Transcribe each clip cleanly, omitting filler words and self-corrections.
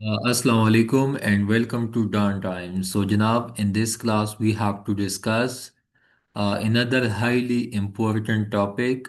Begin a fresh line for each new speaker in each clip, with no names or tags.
Assalamu alaikum and welcome to Dawn Time. So, Janab, in this class, we have to discuss another highly important topic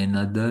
another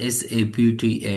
SAPTA,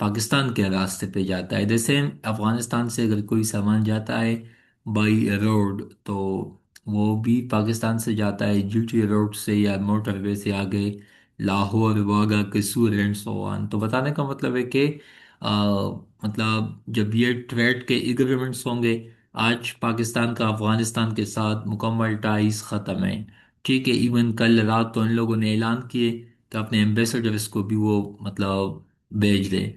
Pakistan کے راستے پہ جاتا ہے. جیسے افغانستان سے اگر کوئی سامان جاتا ہے بائی روڈ تو وہ بھی پاکستان سے جاتا ہے جی ٹی روڈ سے یا موٹر وے سے آگے لاہور واگا قصور اینڈ سو آن. تو بتانے کا مطلب ہے کہ مطلب جب یہ ٹریڈ کے ایگریمنٹس ہوں گے، آج پاکستان کا افغانستان کے ساتھ مکمل ٹائز ختم ہے. ٹھیک ہے، ایون کل رات تو ان لوگوں نے اعلان کیے کہ اپنے ایمبیسڈرس کو بھی وہ مطلب بھیج دے،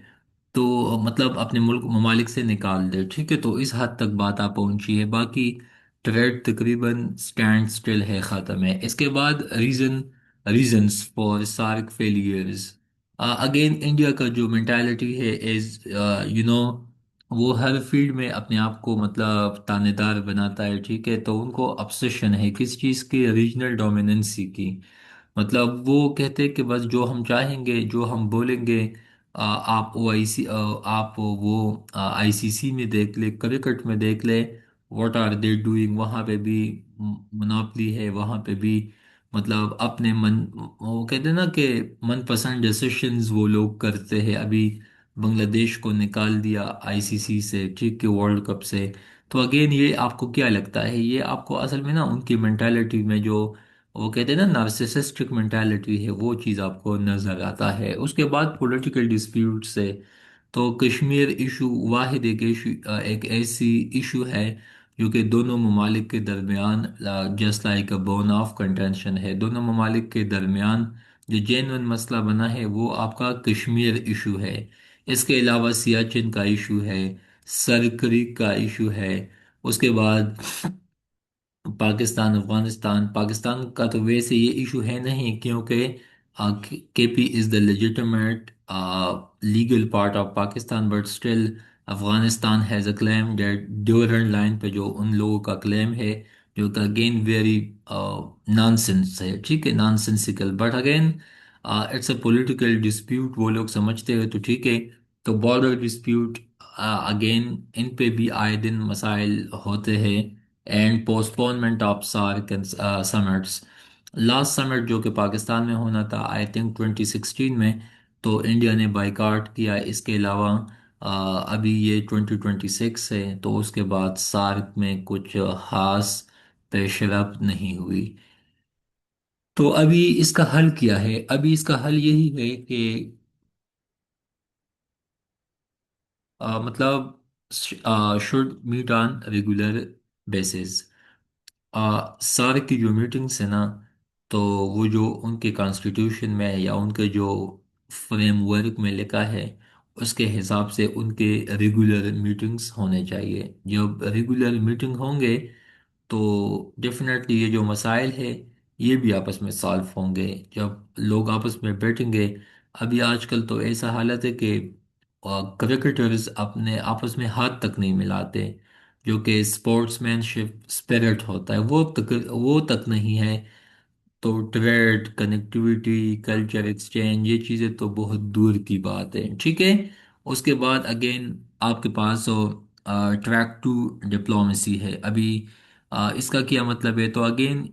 تو مطلب اپنے ملک ممالک سے نکال دے. ٹھیک ہے، تو اس حد تک بات آ پہنچی ہے. باقی ٹریڈ تقریباً اسٹینڈ سٹل ہے، ختم ہے. اس کے بعد reasons for SAARC failures. Again India کا جو مینٹالٹی ہے از وہ ہر فیلڈ میں اپنے آپ کو مطلب تانے دار بناتا ہے. ٹھیک ہے، تو ان کو obsession ہے کس چیز کی؟ ریجنل ڈومیننسی کی. مطلب وہ کہتے ہیں کہ بس جو ہم چاہیں گے، جو ہم بولیں گے. آپ او آئی سی آپ وہ آئی سی سی میں دیکھ لیں، کرکٹ میں دیکھ لیں، واٹ آر دے ڈوئنگ. وہاں پہ بھی مناپلی ہے، وہاں پہ بھی مطلب اپنے وہ کہتے ہیں نا کہ من پسند ڈیسیشنز وہ لوگ کرتے ہیں. ابھی بنگلہ دیش کو نکال دیا آئی سی سی سے، ٹھیک ہے، ورلڈ کپ سے. تو اگین یہ آپ کو کیا لگتا ہے؟ یہ آپ کو اصل میں نا ان کی مینٹالٹی میں جو وہ کہتے ہیں نا نارسسسٹک مینٹالٹی ہے، وہ چیز آپ کو نظر آتا ہے. اس کے بعد پولیٹیکل ڈسپیوٹ سے تو کشمیر ایشو واحد ایک ایشو، ایک ایسی ایشو ہے جو کہ دونوں ممالک کے درمیان just like a bone of contention ہے. دونوں ممالک کے درمیان جو جینون مسئلہ بنا ہے وہ آپ کا کشمیر ایشو ہے. اس کے علاوہ سیاچن کا ایشو ہے، سرکری کا ایشو ہے. اس کے بعد پاکستان کا تو ویسے یہ ایشو ہے نہیں، کیونکہ K P is the legitimate legal part of Pakistan. But still Afghanistan has a claim that Durand line پہ جو ان لوگوں کا کلیم ہے، جو کہ اگین ویری نان سینس ہے. ٹھیک ہے، nonsensical, but again it's a political dispute. وہ لوگ سمجھتے ہوئے تو ٹھیک ہے. تو بارڈر ڈسپیوٹ اگین ان پہ بھی آئے دن مسائل ہوتے ہیں. And postponement of SAARC summits. Last summit جو کہ پاکستان میں ہونا تھا آئی تھنک 2016 میں، تو انڈیا نے بائیکاٹ کیا. اس کے علاوہ ابھی یہ 2026 ہے، تو اس کے بعد سارک میں کچھ خاص پیش رفت نہیں ہوئی. تو ابھی اس کا حل کیا ہے؟ ابھی اس کا حل یہی ہے کہ مطلب should meet on regular basis. SAARC کی جو میٹنگس ہیں نا، تو وہ جو ان کے کانسٹیٹیوشن میں یا ان کے جو فریم ورک میں لکھا ہے، اس کے حساب سے ان کے ریگولر میٹنگس ہونے چاہیے. جب ریگولر میٹنگ ہوں گے تو ڈیفینیٹلی یہ جو مسائل ہے یہ بھی آپس میں سالو ہوں گے جب لوگ آپس میں بیٹھیں گے. ابھی آج کل تو ایسا حالت ہے کہ کرکٹرز اپنے آپس میں ہاتھ تک نہیں ملاتے. جو کہ اسپورٹس مین شپ اسپرٹ ہوتا ہے وہ تک نہیں ہے. تو ٹریڈ، کنیکٹیویٹی، کلچر ایکسچینج، یہ چیزیں تو بہت دور کی بات ہے. ٹھیک ہے. اس کے بعد اگین آپ کے پاس ٹریک ٹو ڈپلومیسی ہے. ابھی اس کا کیا مطلب ہے؟ تو اگین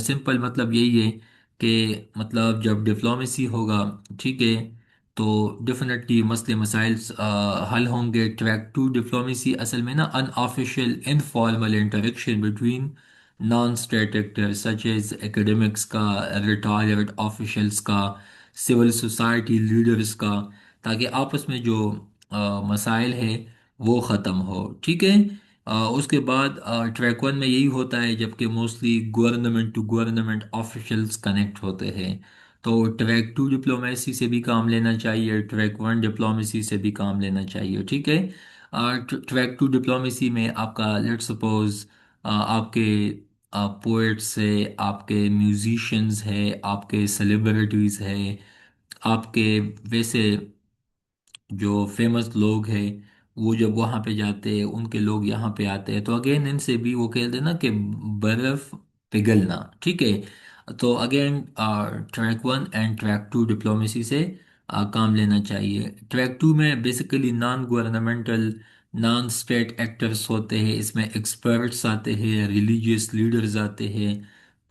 سمپل مطلب یہی ہے کہ مطلب جب ڈپلومیسی ہوگا، ٹھیک ہے، تو ڈیفینیٹلی مسئلے مسائل حل ہوں گے. ٹریک ٹو ڈپلومیسی اصل میں نا unofficial informal interaction between non state actor such as academics کا، ریٹائرڈ آفیشلس کا، سول سوسائٹی لیڈرز کا، تاکہ آپس میں جو مسائل ہیں وہ ختم ہو. ٹھیک ہے. اس کے بعد ٹریک ون میں یہی ہوتا ہے، جبکہ mostly government to government officials connect ہوتے ہیں. تو ٹریک ٹو ڈپلومیسی سے بھی کام لینا چاہیے، ٹریک ون ڈپلومیسی سے بھی کام لینا چاہیے. ٹھیک ہے. ٹریک ٹو ڈپلومیسی میں آپ کا لیٹ سپوز آپ کے پوئٹس ہے، آپ کے میوزیشنز ہے، آپ کے سیلیبریٹیز ہے، آپ کے ویسے جو فیمس لوگ ہیں، وہ جب وہاں پہ جاتے ہیں ان کے لوگ یہاں پہ آتے ہیں، تو اگین ان سے بھی وہ کہتے ہیں نا کہ برف پگھلنا. ٹھیک ہے. تو again track one and track two diplomacy سے کام لینا چاہیے. ٹریک ٹو میں basically non governmental non state actors ہوتے ہیں. اس میں ایکسپرٹس آتے ہیں، ریلیجیس لیڈرز آتے ہیں،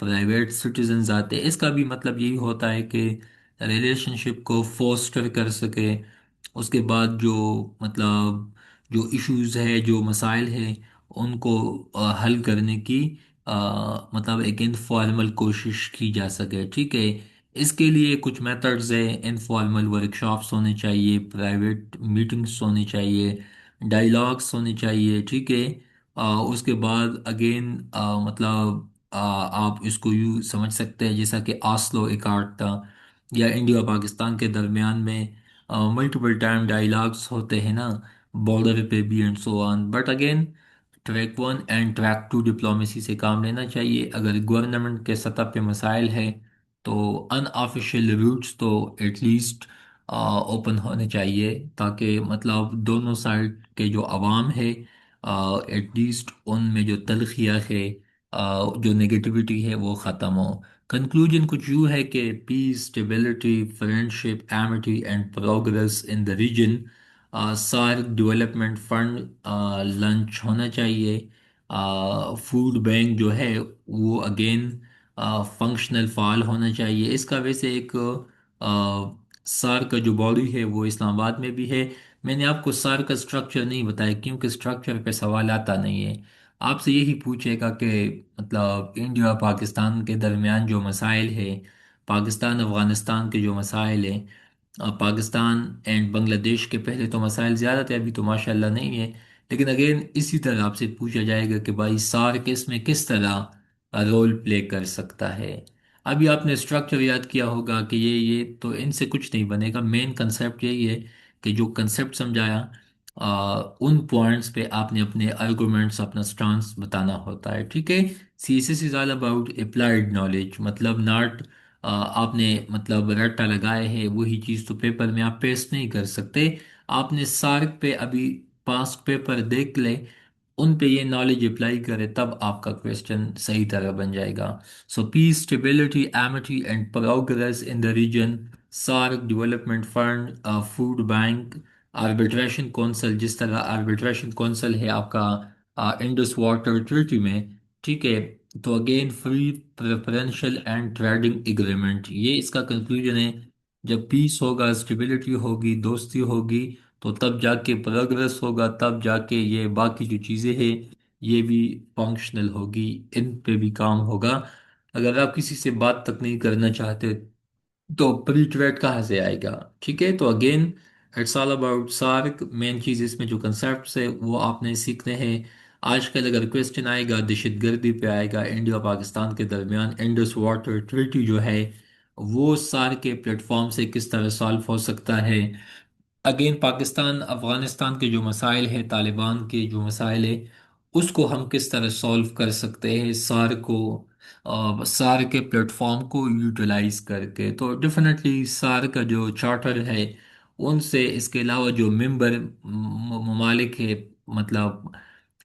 پرائیویٹ سٹیزنز آتے ہیں. اس کا بھی مطلب یہی ہوتا ہے کہ ریلیشن شپ کو فوسٹر کر سکے اس کے بعد جو مطلب جو ایشوز ہے، جو مسائل ہیں، ان کو حل کرنے کی مطلب ایک انفارمل کوشش کی جا سکے، ٹھیک ہے۔ اس کے لیے کچھ میتھڈز ہیں، انفارمل ورک شاپس ہونے چاہیے، پرائیویٹ میٹنگس ہونے چاہیے، ڈائلاگس ہونے چاہیے، ٹھیک ہے۔ اس کے بعد اگین مطلب آپ اس کو یوں سمجھ سکتے ہیں جیسا کہ آسلو ایک آرٹ تھا، یا انڈیا پاکستان کے درمیان میں ملٹیپل ٹائم ڈائلاگس ہوتے ہیں نا، بارڈر پہ بھی and so on, but again track one and track two diplomacy سے کام لینا چاہیے۔ اگر گورنمنٹ کے سطح پہ مسائل ہے تو ان آفیشیل روٹس تو ایٹ لیسٹ اوپن ہونے چاہیے، تاکہ مطلب دونوں سائڈ کے جو عوام ہے ایٹ لیسٹ ان میں جو تلخیہ ہے، جو نگیٹیوٹی ہے، وہ ختم ہو۔ کنکلوژن کچھ یوں ہے کہ peace, stability, friendship, amity and progress in the region, SAARC development fund launch ہونا چاہیے، فوڈ بینک جو ہے وہ اگین فنکشنل فعال ہونا چاہیے۔ اس کا ویسے ایک سار کا جو باڈی ہے وہ اسلام آباد میں بھی ہے۔ میں نے آپ کو سار کا اسٹرکچر نہیں بتایا کیونکہ اسٹرکچر پہ سوال آتا نہیں ہے۔ آپ سے یہی پوچھے گا کہ مطلب انڈیا اور پاکستان کے درمیان جو مسائل ہے، پاکستان افغانستان کے جو مسائل ہیں، پاکستان اینڈ بنگلہ دیش کے پہلے تو مسائل زیادہ تھے، ابھی تو ماشاءاللہ نہیں ہے، لیکن اگین اسی طرح آپ سے پوچھا جائے گا کہ بھائی سارک اس میں کس طرح رول پلے کر سکتا ہے۔ ابھی آپ نے اسٹرکچر یاد کیا ہوگا کہ یہ تو ان سے کچھ نہیں بنے گا، مین کنسیپٹ یہی ہے کہ جو کنسیپٹ سمجھایا ان پوائنٹس پہ آپ نے اپنے آرگومنٹس، اپنا سٹانس بتانا ہوتا ہے، ٹھیک ہے۔ C S S is all about applied knowledge, مطلب ناٹ آپ نے مطلب رٹا لگائے ہے وہی چیز تو پیپر میں آپ پیسٹ نہیں کر سکتے۔ آپ نے سارک پہ ابھی پاسٹ پیپر دیکھ لے، ان پہ یہ نالج اپلائی کرے، تب آپ کا کویسچن صحیح طرح بن جائے گا۔ So peace, stability, amity and progress in the region, SAARC development fund, food bank, arbitration council, جس طرح آربیٹریشن کونسل ہے آپ کا انڈس واٹر ٹریٹی میں، ٹھیک ہے۔ تو again free preferential and trading agreement, یہ اس کا کنکلوژن ہے۔ جب پیس ہوگا، اسٹیبلٹی ہوگی، دوستی ہوگی، تو تب جا کے پروگرس ہوگا، تب جا کے یہ باقی جو چیزیں ہیں یہ بھی فنکشنل ہوگی، ان پہ بھی کام ہوگا۔ اگر آپ کسی سے بات تک نہیں کرنا چاہتے تو پری ٹریڈ کہاں سے آئے گا، ٹھیک ہے۔ تو again it's all about SAARC, main چیز اس میں جو کنسیپٹس ہے وہ آپ نے سیکھنے ہیں۔ آج کل اگر کویسچن آئے گا دہشت گردی پہ آئے گا، انڈیا پاکستان کے درمیان انڈس واٹر ٹریٹی جو ہے وہ سارک کے پلیٹ فارم سے کس طرح سالو ہو سکتا ہے، اگین پاکستان افغانستان کے جو مسائل ہیں، طالبان کے جو مسائل ہیں، اس کو ہم کس طرح سولو کر سکتے ہیں سار کو سار کے پلیٹ فارم کو یوٹیلائز کر کے۔ تو ڈیفینیٹلی سار کا جو چارٹر ہے ان سے، اس کے علاوہ جو ممبر ممالک ہے، مطلب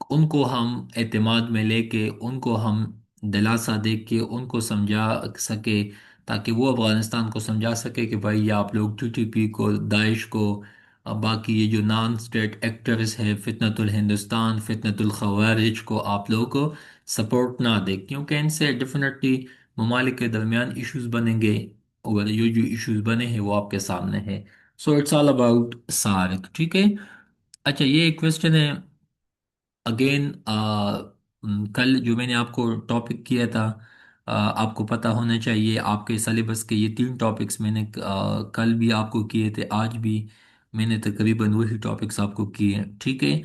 ان کو ہم اعتماد میں لے کے، ان کو ہم دلاسا دے کے ان کو سمجھا سکے، تاکہ وہ افغانستان کو سمجھا سکے کہ بھائی یہ آپ لوگ ٹی ٹی پی کو، داعش کو، باقی یہ جو نان اسٹیٹ ایکٹرز ہے، فتنۃ الہندوستان، فتنۃ الخوارج کو آپ لوگ سپورٹ نہ دے، کیونکہ ان سے ڈیفینیٹلی ممالک کے درمیان ایشوز بنیں گے، اور یہ جو ایشوز بنے ہیں وہ آپ کے سامنے ہے۔ So it's all about SAARC, ٹھیک ہے۔ اچھا یہ ایک کوشچن ہے اگین، کل جو میں نے آپ کو ٹاپک کیا تھا، آپ کو پتہ ہونا چاہیے آپ کے سلیبس کے یہ تین ٹاپکس میں نے کل بھی آپ کو کیے تھے، آج بھی میں نے تقریباً وہی ٹاپکس آپ کو کیے ہیں، ٹھیک ہے۔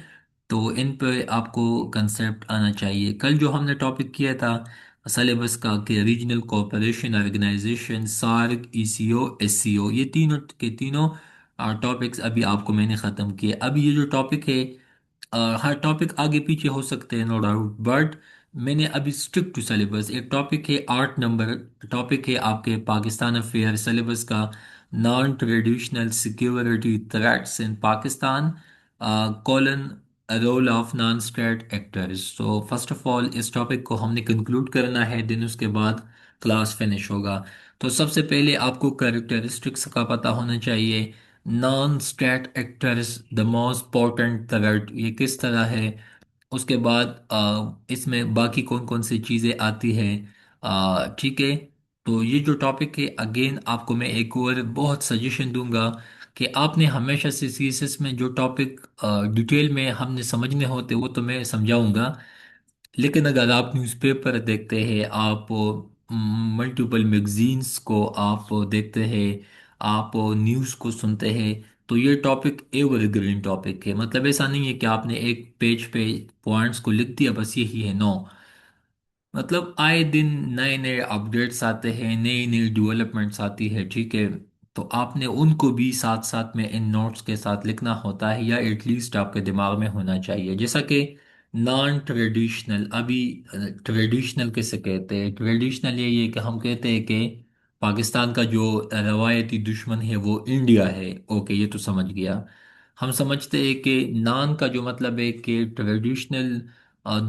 تو ان پہ آپ کو کنسیپٹ آنا چاہیے۔ کل جو ہم نے ٹاپک کیا تھا سلیبس کا کہ ریجنل کوآپریشن آرگنائزیشن، سارک، ای سی او، ایس سی او، یہ تینوں کے تینوں ٹاپکس ابھی آپ کو میں نے ختم کیے۔ اب یہ جو ٹاپک ہے ہر ٹاپک آگے پیچھے ہو سکتے ہیں، نو ڈاؤٹ، بٹ میں نے ابھی اسٹک ٹو سلیبس، ایک ٹاپک ہے 8 نمبر ٹاپک ہے آپ کے پاکستان افیئر سلیبس کا، non traditional security threats in Pakistan, colon role of non state actors. تو فرسٹ آف آل اس ٹاپک کو ہم نے کنکلوڈ کرنا ہے، دن اس کے بعد کلاس فنش ہوگا۔ تو سب سے پہلے آپ کو کریکٹرسٹکس کا پتہ ہونا چاہیے، non state actors the most important threat, یہ کس طرح ہے۔ اس کے بعد اس میں باقی کون کون سی چیزیں آتی ہیں، ٹھیک ہے۔ تو یہ جو ٹاپک ہے اگین آپ کو میں ایک اور بہت سجیشن دوں گا کہ آپ نے ہمیشہ سے سی ایس ایس میں جو ٹاپک ڈیٹیل میں ہم نے سمجھنے ہوتے وہ تو میں سمجھاؤں گا، لیکن اگر آپ نیوز پیپر دیکھتے ہیں، آپ ملٹیپل میگزینس کو آپ دیکھتے ہیں، آپ نیوز کو سنتے ہیں، تو یہ ٹاپک ایور گرین ٹاپک ہے۔ مطلب ایسا نہیں ہے کہ آپ نے ایک پیج پہ پوائنٹس کو لکھ دیا بس یہی ہے، نو، مطلب آئے دن نئے نئے اپڈیٹس آتے ہیں، نئی نئی ڈیولپمنٹس آتی ہے، ٹھیک ہے؟ تو آپ نے ان کو بھی ساتھ ساتھ میں ان نوٹس کے ساتھ لکھنا ہوتا ہے، یا ایٹ لیسٹ آپ کے دماغ میں ہونا چاہیے۔ جیسا کہ نان ٹریڈیشنل، ابھی ٹریڈیشنل کیسے کہتے ہیں؟ ٹریڈیشنل یہ ہے کہ ہم کہتے ہیں کہ پاکستان کا جو روایتی دشمن ہے وہ انڈیا ہے، اوکے یہ تو سمجھ گیا۔ ہم سمجھتے ہیں کہ نان کا جو مطلب ہے کہ ٹریڈیشنل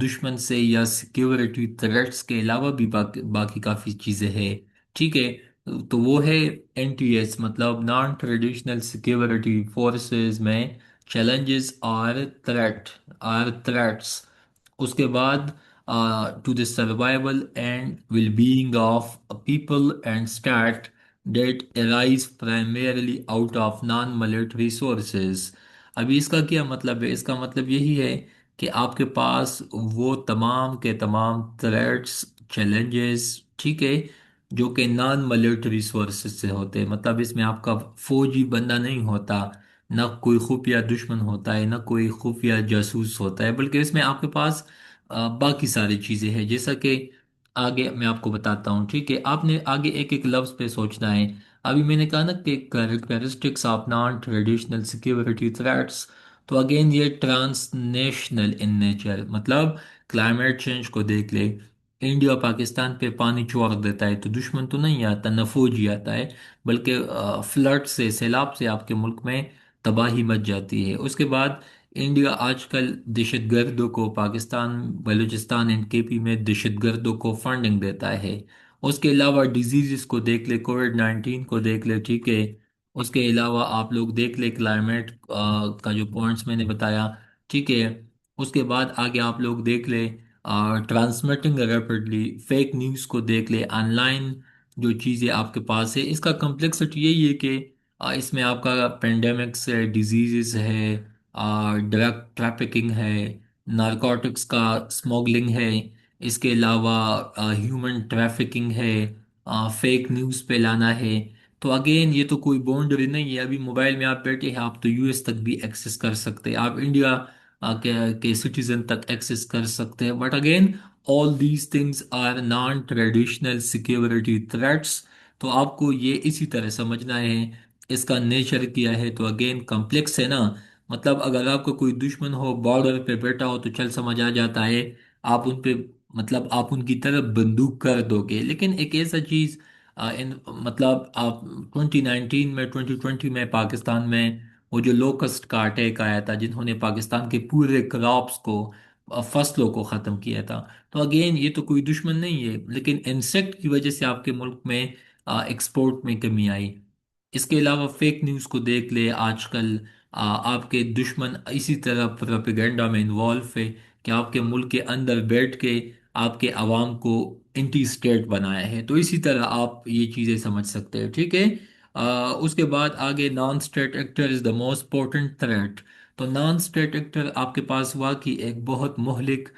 دشمن سے یا سیکیورٹی تھریٹس کے علاوہ بھی باقی کافی چیزیں ہیں، ٹھیک ہے؟ تو وہ ہے این ٹی ایس، مطلب نان ٹریڈیشنل سیکیورٹی فورسز میں چیلنجز اور تھریٹس۔ اس کے بعد to the survival and well being of people and state that arise primarily out of non-military sources۔ ابھی اس کا کیا مطلب ہے؟ اس کا مطلب یہی ہے کہ آپ کے پاس وہ تمام کے تمام تھریٹس، چیلنجز، ٹھیک ہے، جو کہ نان ملیٹری سورسز سے ہوتے ہیں۔ مطلب اس میں آپ کا فوجی بندہ نہیں ہوتا، نہ کوئی خفیہ دشمن ہوتا ہے، نہ کوئی خفیہ جاسوس ہوتا ہے، بلکہ اس میں آپ کے پاس باقی ساری چیزیں ہیں، جیسا کہ آگے میں آپ کو بتاتا ہوں، ٹھیک ہے؟ آپ نے آگے ایک ایک لفظ پہ سوچنا ہے۔ ابھی میں نے کہا نا کہ characteristics of non traditional security threats, تو اگین یہ ٹرانس نیشنل ان نیچر، مطلب کلائمیٹ چینج کو دیکھ لے، انڈیا پاکستان پہ پانی چھوڑ دیتا ہے تو دشمن تو نہیں آتا، نہ فوجی آتا ہے، بلکہ فلڈ سے، سیلاب سے آپ کے ملک میں تباہی مچ جاتی ہے۔ اس کے بعد انڈیا آج کل دہشت گردوں کو، پاکستان، بلوچستان اینڈ کے پی میں دہشت گردوں کو فنڈنگ دیتا ہے۔ اس کے علاوہ ڈیزیزز کو دیکھ لے، کووڈ 19 کو دیکھ لے، ٹھیک ہے؟ اس کے علاوہ آپ لوگ دیکھ لے کلائمیٹ کا جو پوائنٹس میں نے بتایا، ٹھیک ہے؟ اس کے بعد آگے آپ لوگ دیکھ لے ٹرانسمیٹنگ ریپڈلی، فیک نیوز کو دیکھ لے، آن لائن جو چیزیں آپ کے پاس ہے، اس کا کمپلیکسٹی یہی ہے کہ اس میں آپ کا پینڈیمکس ہے، ڈیزیزز ہے، ڈرگ ٹریفکنگ ہے، نارکوٹکس کا اسمگلنگ ہے، اس کے علاوہ ہیومن ٹریفکنگ ہے، فیک نیوز پہ لانا ہے۔ تو اگین یہ تو کوئی باؤنڈری نہیں ہے، ابھی موبائل میں آپ بیٹھے ہیں، آپ تو یو ایس تک بھی ایکسس کر سکتے ہیں، آپ انڈیا کے سٹیزن تک ایکسس کر سکتے ہیں، but again all these things are non traditional security threats. تو آپ کو یہ اسی طرح سمجھنا ہے، اس کا نیچر کیا ہے، تو اگین کمپلیکس ہے نا۔ مطلب اگر آپ کو کوئی دشمن ہو، بارڈر پہ بیٹھا ہو، تو چل سمجھ آ جاتا ہے، آپ ان پہ، مطلب آپ ان کی طرف بندوق کر دو گے، لیکن ایک ایسا چیز مطلب آپ 2019 میں، 2020 میں پاکستان میں وہ جو لوکسٹ کا اٹیک آیا تھا، جنہوں نے پاکستان کے پورے کراپس کو، فصلوں کو ختم کیا تھا، تو اگین یہ تو کوئی دشمن نہیں ہے، لیکن انسیکٹ کی وجہ سے آپ کے ملک میں ایکسپورٹ میں کمی آئی۔ اس کے علاوہ فیک نیوز کو دیکھ لے، آج کل آپ کے دشمن اسی طرح پروپیگنڈا میں انوالو ہے کہ آپ کے ملک کے اندر بیٹھ کے آپ کے عوام کو انٹی اسٹیٹ بنایا ہے، تو اسی طرح آپ یہ چیزیں سمجھ سکتے ہیں، ٹھیک ہے؟ اس کے بعد آگے naan state actor is the most important threat. تو نان اسٹیٹ ایکٹر آپ کے پاس واقعی ایک بہت مہلک،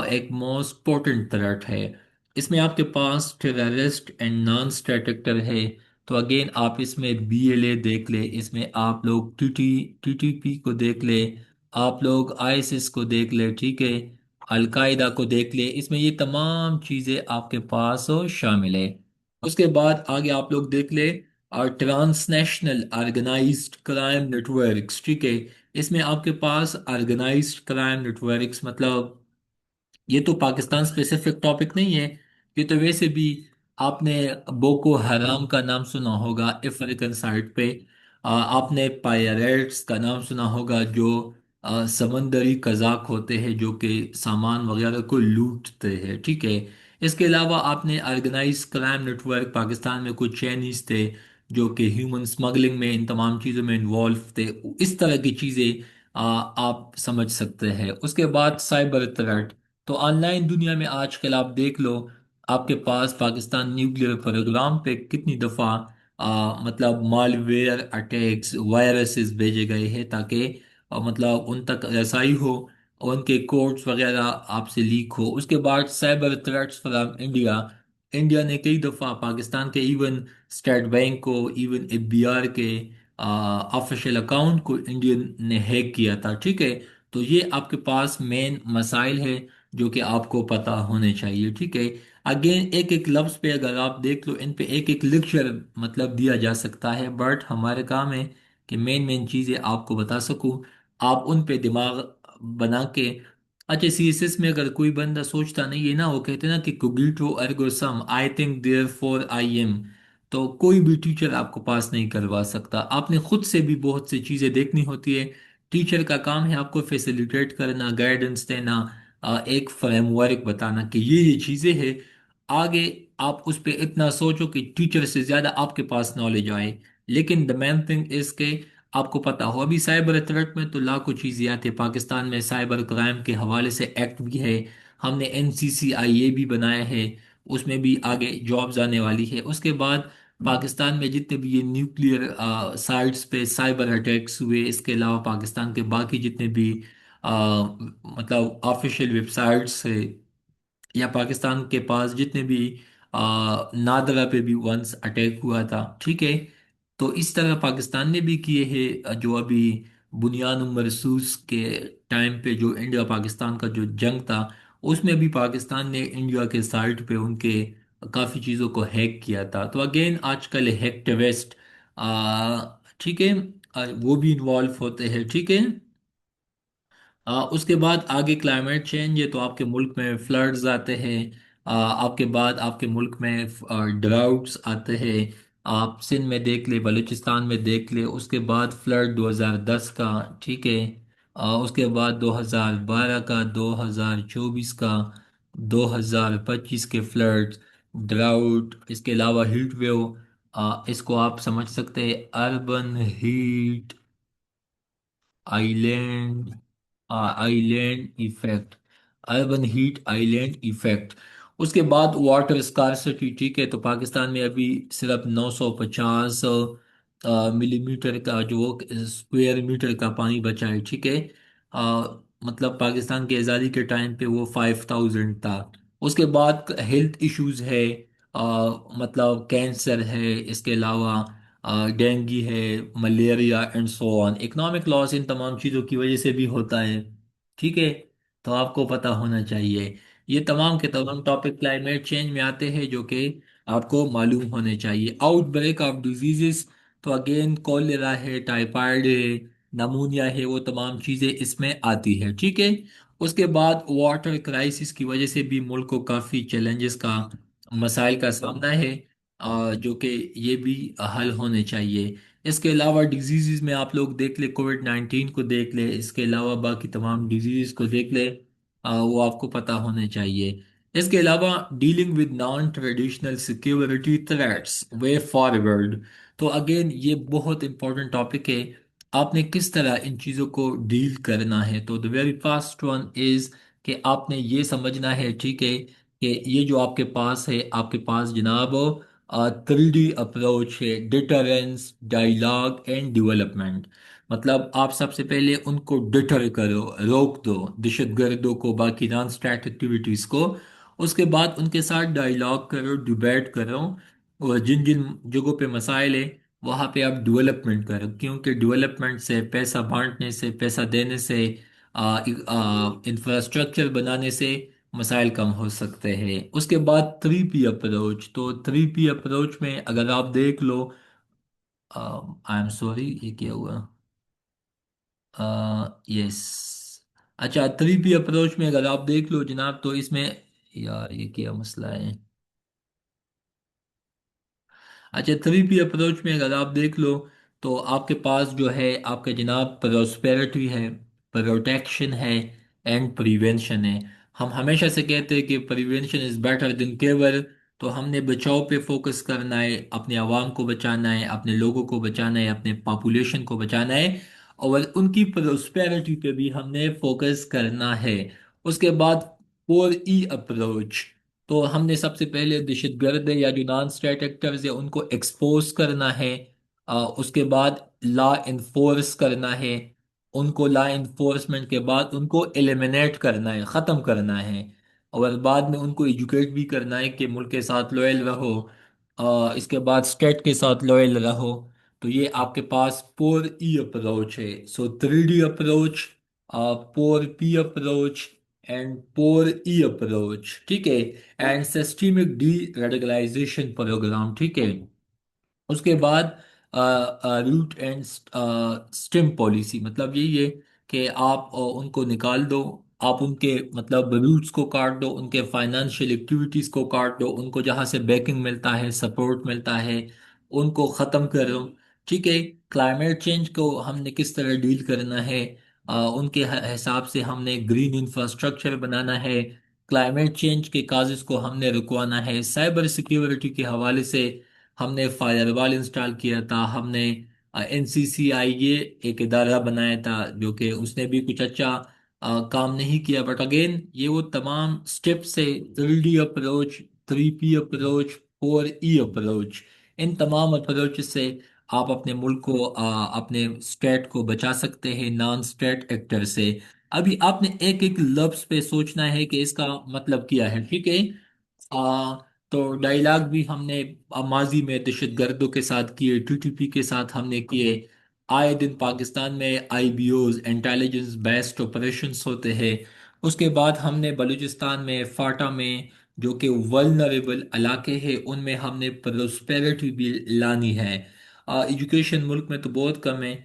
ایک موسٹ امپورٹنٹ تھریٹ ہے۔ اس میں آپ کے پاس terrorist and non state actor ہے، تو اگین آپ اس میں بی ایل اے دیکھ لے، اس میں آپ لوگ ٹی پی کو دیکھ لے، آپ لوگ آئی ایس ایس کو دیکھ لے، ٹھیک ہے؟ القاعدہ کو دیکھ لے، اس میں یہ تمام چیزیں آپ کے پاس شامل ہے۔ اس کے بعد آگے آپ لوگ دیکھ لے اور transnational organised crime networks, ٹھیک ہے؟ اس میں آپ کے پاس آرگنائزڈ کرائم نیٹورکس، مطلب یہ تو پاکستان اسپیسیفک ٹاپک نہیں ہے، یہ تو ویسے بھی آپ نے بوکو حرام کا نام سنا ہوگا افریقن سائٹ پہ، آپ نے پائریٹس کا نام سنا ہوگا، جو سمندری قزاق ہوتے ہیں جو کہ سامان وغیرہ کو لوٹتے ہیں، ٹھیک ہے؟ اس کے علاوہ آپ نے organise crime network, Pakistan میں کچھ چینیز تھے جو کہ ہیومن سمگلنگ میں، ان تمام چیزوں میں انوالو تھے، اس طرح کی چیزیں آپ سمجھ سکتے ہیں۔ اس کے بعد سائبر تھریٹ، تو آن لائن دنیا میں آج کل آپ دیکھ لو، آپ کے پاس پاکستان نیوکلیر پروگرام پہ کتنی دفعہ مطلب مال ویئر اٹیکس وائرسز بھیجے گئے ہیں تاکہ مطلب ان تک رسائی ہو اور ان کے کوڈز وغیرہ آپ سے لیک ہو۔ اس کے بعد cyber threats from India, India نے کئی دفعہ پاکستان کے ایون اسٹیٹ بینک کو، ایون ایف بی آر کے آفیشیل اکاؤنٹ کو انڈین نے ہیک کیا تھا، ٹھیک ہے؟ تو یہ آپ کے پاس مین مسائل ہے جو کہ آپ کو پتہ ہونے چاہیے، ٹھیک ہے؟ اگین ایک ایک لفظ پہ اگر آپ دیکھ لو، ان پہ ایک ایک لیکچر مطلب دیا جا سکتا ہے، بٹ ہمارے کام ہے کہ مین مین چیزیں آپ کو بتا سکوں، آپ ان پہ دماغ بنا کے۔ اچھا، سی ایس ایس میں اگر کوئی بندہ سوچتا نہیں ہے نا، وہ کہتے ہیں نا کہ کوگیٹو ارگو سم، I think therefore I am, تو کوئی بھی ٹیچر آپ کو پاس نہیں کروا سکتا، آپ نے خود سے بھی بہت سی چیزیں دیکھنی ہوتی ہے۔ ٹیچر کا کام ہے آپ کو فیسیلیٹیٹ کرنا، گائیڈنس دینا، ایک فریم ورک بتانا کہ یہ چیزیں ہیں، آگے آپ اس پہ اتنا سوچو کہ ٹیچر سے زیادہ آپ کے پاس نالج آئے۔ لیکن دا مین تھنگ از کہ آپ کو پتا ہو ابھی سائبر تھریٹ میں تو لاکھوں چیزیں آتی ہیں، پاکستان میں سائبر کرائم کے حوالے سے ایکٹ بھی ہے، ہم نے این سی سی آئی اے بھی بنایا ہے، اس میں بھی آگے جابز آنے والی ہے۔ اس کے بعد پاکستان میں جتنے بھی یہ نیوکلیئر سائٹس پہ سائبر اٹیکس ہوئے، اس کے علاوہ پاکستان کے باقی جتنے بھی مطلب آفیشیل ویب سائٹس ہے، یا پاکستان کے پاس جتنے بھی نادرا پہ بھی ونس اٹیک ہوا تھا، ٹھیک ہے؟ تو اس طرح پاکستان نے بھی کیے ہیں، جو ابھی بنیاد مرسوس کے ٹائم پہ جو انڈیا پاکستان کا جو جنگ تھا، اس میں بھی پاکستان نے انڈیا کے سائٹ پہ ان کے کافی چیزوں کو ہیک کیا تھا۔ تو اگین آج کل ہیک ویسٹ، ٹھیک ہے، وہ بھی انوالو ہوتے ہیں، ٹھیک ہے؟ اس کے بعد آگے کلائمیٹ چینج ہے تو آپ کے ملک میں فلڈز آتے ہیں، آپ کے بعد آپ کے ملک میں ڈراؤٹس آتے ہیں، آپ سندھ میں دیکھ لیں، بلوچستان میں دیکھ لیں، اس کے بعد فلڈ 2010 کا، ٹھیک ہے؟ اس کے بعد 2012 کا، 2024 کا، 2025 کے فلڈ، ڈراؤٹ، اس کے علاوہ ہیٹ ویو، اس کو آپ سمجھ سکتے ہیں اربن ہیٹ آئی لینڈ، آئی لینڈ ایفیکٹ، اربن ہیٹ آئی لینڈ ایفیکٹ۔ اس کے بعد واٹر اسکارسٹی، ٹھیک ہے؟ تو پاکستان میں ابھی صرف 950 ملی میٹر کا جو اسکوائر میٹر کا پانی بچا ہے، ٹھیک ہے؟ آ، مطلب پاکستان کی آزادی کے ٹائم پہ وہ 5000 تھا۔ اس کے بعد ہیلتھ ایشوز ہے، مطلب کینسر ہے، اس کے علاوہ ڈینگی ہے، malaria and so on, economic loss ان تمام چیزوں کی وجہ سے بھی ہوتا ہے، ٹھیک ہے؟ تو آپ کو پتہ ہونا چاہیے، یہ تمام کے تمام ٹاپک کلائمیٹ چینج میں آتے ہیں جو کہ آپ کو معلوم ہونے چاہیے۔ آؤٹ بریک آف ڈیزیزز، تو اگین کولیرا ہے، ٹائیفائڈ ہے، نمونیا ہے، وہ تمام چیزیں اس میں آتی ہے، ٹھیک ہے؟ اس کے بعد واٹر کرائسس کی وجہ سے بھی ملک کو کافی چیلنجز کا، مسائل کا سامنا ہے، جو کہ یہ بھی حل ہونے چاہیے۔ اس کے علاوہ ڈیزیزز میں آپ لوگ دیکھ لیں، کووڈ 19 کو دیکھ لیں، اس کے علاوہ باقی تمام ڈیزیز کو دیکھ لیں، وہ آپ کو پتہ ہونے چاہیے۔ اس کے علاوہ dealing with non traditional security threats way forward, تو اگین یہ بہت امپورٹنٹ ٹاپک ہے، آپ نے کس طرح ان چیزوں کو ڈیل کرنا ہے۔ تو the very fast one is کہ آپ نے یہ سمجھنا ہے، ٹھیک ہے، کہ یہ جو آپ کے پاس ہے، آپ کے پاس جناب 3D اپروچ ہے، ڈیٹرنس، ڈائیلاگ اینڈ ڈیولپمنٹ۔ مطلب آپ سب سے پہلے ان کو ڈٹر کرو، روک دو، دہشت گردوں کو، باقی نان اسٹیٹ ایکٹیویٹیز کو، اس کے بعد ان کے ساتھ ڈائیلاگ کرو، ڈیبیٹ کرو، اور جن جن جگہوں پہ مسائل ہے وہاں پہ آپ ڈیولپمنٹ کرو، کیونکہ ڈیولپمنٹ سے، پیسہ بانٹنے سے، پیسہ دینے سے، انفراسٹرکچر بنانے سے مسائل کم ہو سکتے ہیں۔ اس کے بعد 3P اپروچ، تو 3P اپروچ میں اگر آپ دیکھ لو، آئی ایم سوری یہ کیا ہوا، یس، اچھا 3P اپروچ میں اگر آپ دیکھ لو جناب، تو اس میں، یار یہ کیا مسئلہ ہے، اچھا 3P اپروچ میں اگر آپ دیکھ لو تو آپ کے پاس جو ہے آپ کا جناب پروسپیرٹی ہے، پروٹیکشن ہے، اینڈ پریونشن ہے۔ ہم ہمیشہ سے کہتے ہیں کہ prevention is better than cure, تو ہم نے بچاؤ پہ فوکس کرنا ہے، اپنے عوام کو بچانا ہے، اپنے لوگوں کو بچانا ہے، اپنے پاپولیشن کو بچانا ہے، اور ان کی پروسپیرٹی پہ بھی ہم نے فوکس کرنا ہے۔ اس کے بعد 4E اپروچ، تو ہم نے سب سے پہلے دہشت گرد یا جو نان اسٹیٹ ایکٹرز ہیں ان کو ایکسپوز کرنا ہے، اس کے بعد لا انفورس کرنا ہے، ان کو لا انفورسمنٹ کے بعد ان کو ایلیمینیٹ کرنا ہے، ختم کرنا ہے، اور بعد میں ان کو ایجوکیٹ بھی کرنا ہے کہ ملک کے ساتھ لوئل رہو، اس کے بعد اسٹیٹ کے ساتھ لوئل رہو۔ تو یہ آپ کے پاس 4E اپروچ ہے، so 3D approach, 4P approach and 4E approach, ٹھیک ہے، and systemic deradicalisation programme, ٹھیک ہے۔ اس کے بعد روٹ اینڈ سٹیم پالیسی، مطلب یہی ہے کہ آپ ان کو نکال دو، آپ ان کے مطلب روٹس کو کاٹ دو، ان کے فائنانشیل ایکٹیویٹیز کو کاٹ دو، ان کو جہاں سے بیکنگ ملتا ہے، سپورٹ ملتا ہے، ان کو ختم کرو، ٹھیک ہے۔ کلائمیٹ چینج کو ہم نے کس طرح ڈیل کرنا ہے، ان کے حساب سے ہم نے گرین انفراسٹرکچر بنانا ہے، کلائمیٹ چینج کے کازز کو ہم نے رکوانا ہے، سائبر سیکیورٹی کے حوالے سے ہم نے فائر وال انسٹال کیا تھا، ہم نے NCCIA ایک ادارہ بنایا تھا جو کہ اس نے بھی کچھ اچھا کام نہیں کیا، بٹ اگین یہ وہ تمام سٹیپس ہے، 3D approach, 3P approach, 4E approach, ان تمام اپروچ سے آپ اپنے ملک کو اپنے اسٹیٹ کو بچا سکتے ہیں نان اسٹیٹ ایکٹر سے۔ ابھی آپ نے ایک ایک لفظ پہ سوچنا ہے کہ اس کا مطلب کیا ہے، ٹھیک ہے۔ تو ڈائلاگ بھی ہم نے ماضی میں دہشت گردوں کے ساتھ کیے، TTP کے ساتھ ہم نے کیے، آئے دن پاکستان میں IBOs انٹیلیجنس بیسڈ آپریشنز ہوتے ہیں۔ اس کے بعد ہم نے بلوچستان میں فاٹا میں جو کہ ولنریبل علاقے ہیں ان میں ہم نے پروسپیرٹی بھی لانی ہے۔ ایجوکیشن ملک میں تو بہت کم ہے،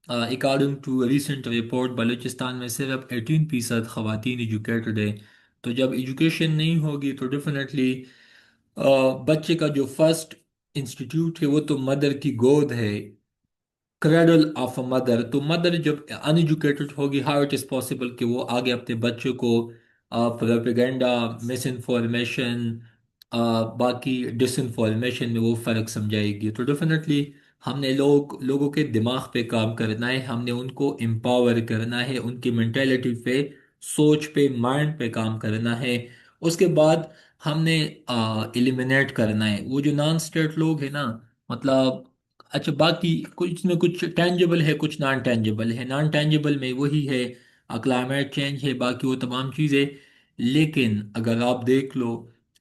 according to recent report Balochistan میں صرف 18% خواتین ایجوکیٹڈ ہے۔ تو جب ایجوکیشن نہیں ہوگی تو ڈیفینیٹلی بچے کا جو فرسٹ انسٹیٹیوٹ ہے وہ تو مدر کی گود ہے، کریڈل آف اے مدر۔ تو مدر جب ان ایجوکیٹڈ ہوگی، ہاؤ اٹ از پاسبل کہ وہ آگے اپنے بچوں کو پروپیگنڈا، مس انفارمیشن، باقی ڈس انفارمیشن میں وہ فرق سمجھائے گی؟ تو ڈیفینیٹلی ہم نے لوگوں کے دماغ پہ کام کرنا ہے، ہم نے ان کو امپاور کرنا ہے، ان کی مینٹیلٹی پہ، سوچ پہ، مائنڈ پہ کام کرنا ہے۔ اس کے بعد ہم نے ایلیمینیٹ کرنا ہے وہ جو نان اسٹیٹ لوگ ہیں نا، مطلب اچھا باقی کچھ میں کچھ ٹینجیبل ہے، کچھ نان ٹینجیبل ہے، نان ٹینجیبل میں وہی ہے کلائمیٹ چینج ہے، باقی وہ تمام چیزیں۔ لیکن اگر آپ دیکھ لو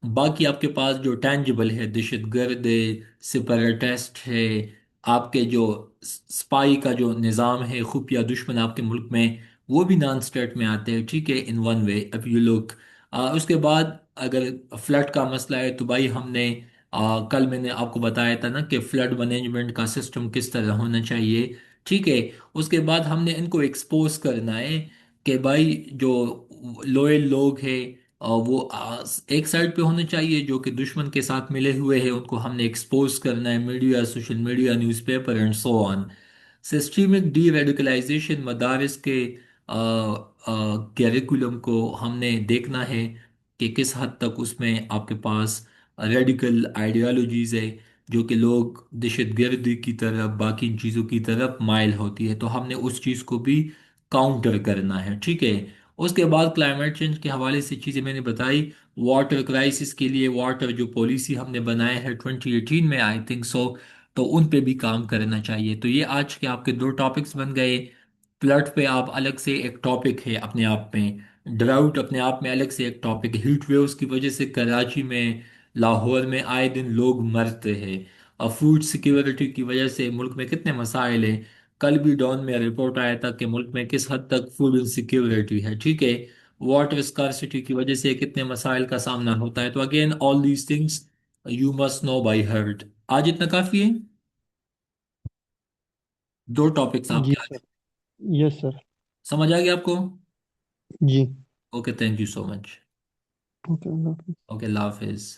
باقی آپ کے پاس جو ٹینجیبل ہے، دہشت گرد ہے، سپریٹسٹ ہے، آپ کے جو سپائی کا جو نظام ہے، خفیہ دشمن آپ کے ملک میں، وہ بھی نان اسٹیٹ میں آتے ہیں، ٹھیک ہے، ان ون وے اب یو لک۔ اس کے بعد اگر فلڈ کا مسئلہ ہے تو بھائی ہم نے کل میں نے آپ کو بتایا تھا نا کہ فلڈ مینجمنٹ کا سسٹم کس طرح ہونا چاہیے، ٹھیک ہے۔ اس کے بعد ہم نے ان کو ایکسپوز کرنا ہے کہ بھائی جو لوئل لوگ ہیں وہ ایک سائڈ پہ ہونے چاہیے، جو کہ دشمن کے ساتھ ملے ہوئے ہیں ان کو ہم نے ایکسپوز کرنا ہے، media, social media, news paper and so on. Systemic D radicalisation مدارس کے کیریکولم کو ہم نے دیکھنا ہے کہ کس حد تک اس میں آپ کے پاس ریڈیکل آئیڈیالوجیز ہے جو کہ لوگ دہشت گردی کی طرف، باقی ان چیزوں کی طرف مائل ہوتی ہے، تو ہم نے اس چیز کو بھی کاؤنٹر کرنا ہے، ٹھیک ہے۔ اس کے بعد کلائمیٹ چینج کے حوالے سے چیزیں میں نے بتائی، واٹر کرائسس کے لیے واٹر جو پالیسی ہم نے بنایا ہے 2018 میں آئی تھنک سو، تو ان پہ بھی کام کرنا چاہیے۔ تو یہ آج کے آپ کے دو ٹاپکس بن گئے۔ فلڈ پہ آپ الگ سے ایک ٹاپک ہے اپنے آپ میں، ڈراؤٹ اپنے آپ میں الگ سے ایک ٹاپک، ہیٹ ویوز کی وجہ سے کراچی میں، لاہور میں آئے دن لوگ مرتے ہیں، اور فوڈ سیکیورٹی کی وجہ سے ملک میں کتنے مسائل ہیں۔ کل بھی ڈان میں رپورٹ آیا تھا کہ ملک میں کس حد تک فوڈ انسیکیورٹی ہے، ٹھیک ہے۔ واٹر اسکارسٹی کی وجہ سے کتنے مسائل کا سامنا ہوتا ہے۔ تو again all these things you must know by heart. آج اتنا کافی ہے، دو ٹاپکس آپ
جی
کے آج،
سر، یس سر،
سمجھ آ گیا آپ کو؟
جی،
okay, thank you so much.
Okay Allah حافظ۔
اوکے، اللہ حافظ۔